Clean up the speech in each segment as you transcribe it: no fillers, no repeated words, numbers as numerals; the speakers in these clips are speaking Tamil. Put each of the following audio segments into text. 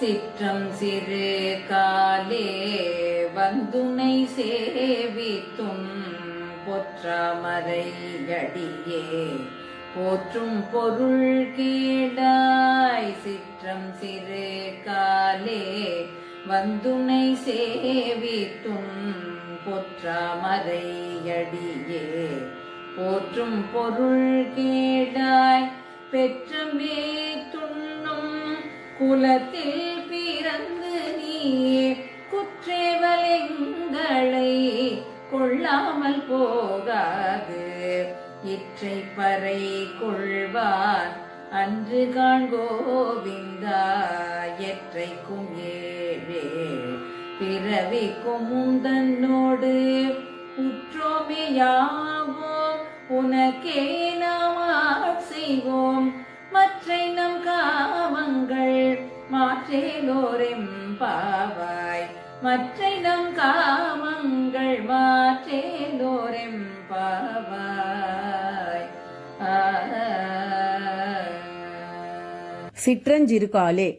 சிற்றம் சிறு காலே வந்துனை சேவித்தும் பொற்றாமரை அடியே போற்றும் பொருள் கீழாய். சிற்றம் சிறு காலே வந்துனை சேவித்தும் பொற்றாமரை அடியே போற்றும் பொருள் கீழாய். பெற்றமே துண்ணும் குலத்தில் பிறந்து நீயே குற்றேவலெங்களை கொள்ளாமல் போகாது. இற்றை பறை கொள்வார் அன்று காண்கோவிந்தா. எற்றைக்கும் ஏழே பிறவிக்கும் முந்தன்னோடு உற்றோமையாவோம் உனக்கே நாம் செய்வோம். மற்றை நம் காமங்கள் மாற்றேலோரெம்பாவாய். மற்றை நம் காமங்கள் மாற்றேலோரெம்பாவாய். சிற்றஞ்சிறுகாலே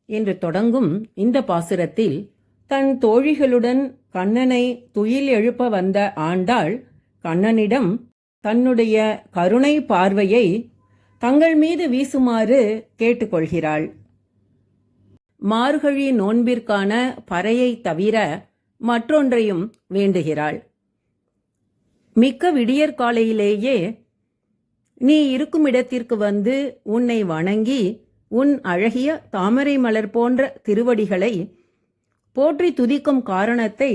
என்று தொடங்கும் இந்த பாசுரத்தில் தன் தோழிகளுடன் கண்ணனை துயில் எழுப்ப வந்த ஆண்டாள் கண்ணனிடம் தன்னுடைய கருணை பார்வையை தங்கள் மீது வீசுமாறு கேட்டுக்கொள்கிறாள். மார்கழி நோன்பிற்கான பறையை தவிர மற்றொன்றையும் வேண்டுகிறாள். மிக்க விடியற்காலையிலேயே நீ இருக்கும் இடத்திற்கு வந்து உன்னை வணங்கி உன் அழகிய தாமரை மலர் போன்ற திருவடிகளை போற்றி துதிக்கும் காரணத்தை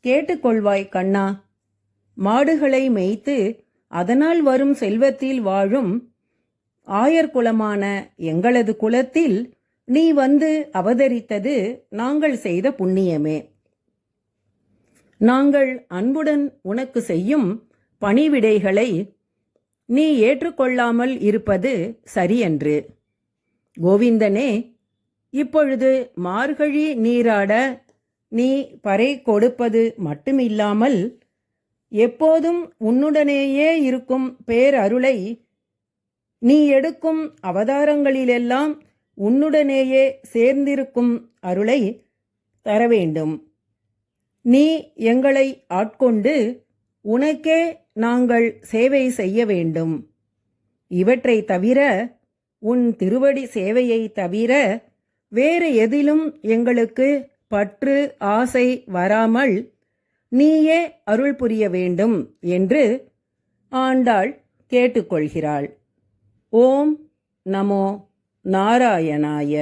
கேட்டுக்கொள்வாய் கண்ணா. மாடுகளை மேய்த்து அதனால் வரும் செல்வத்தில் வாழும் ஆயர்குலமான எங்களது குலத்தில் நீ வந்து அவதரித்தது நாங்கள் செய்த புண்ணியமே. நாங்கள் அன்புடன் உனக்கு செய்யும் பணிவிடைகளை நீ ஏற்றுக்கொள்ளாமல் இருப்பது சரியன்று. கோவிந்தனே, இப்பொழுது மார்கழி நீராட நீ பறை கொடுப்பது மட்டுமில்லாமல் எப்போதும் உன்னுடனேயே இருக்கும் பேரருளை நீ எடுக்கும் அவதாரங்களிலெல்லாம் உன்னுடனேயே சேர்ந்திருக்கும் அருளை தர வேண்டும். நீ எங்களை ஆட்கொண்டு உனக்கே நாங்கள் சேவை செய்ய வேண்டும். இவற்றை தவிர உன் திருவடி சேவையை தவிர வேறு எதிலும் எங்களுக்கு பற்று ஆசை வராமல் நீயே அருள் புரிய வேண்டும் என்று ஆண்டாள் கேட்டுக்கொள்கிறாள். ஓம் நமோ நாராயணாய.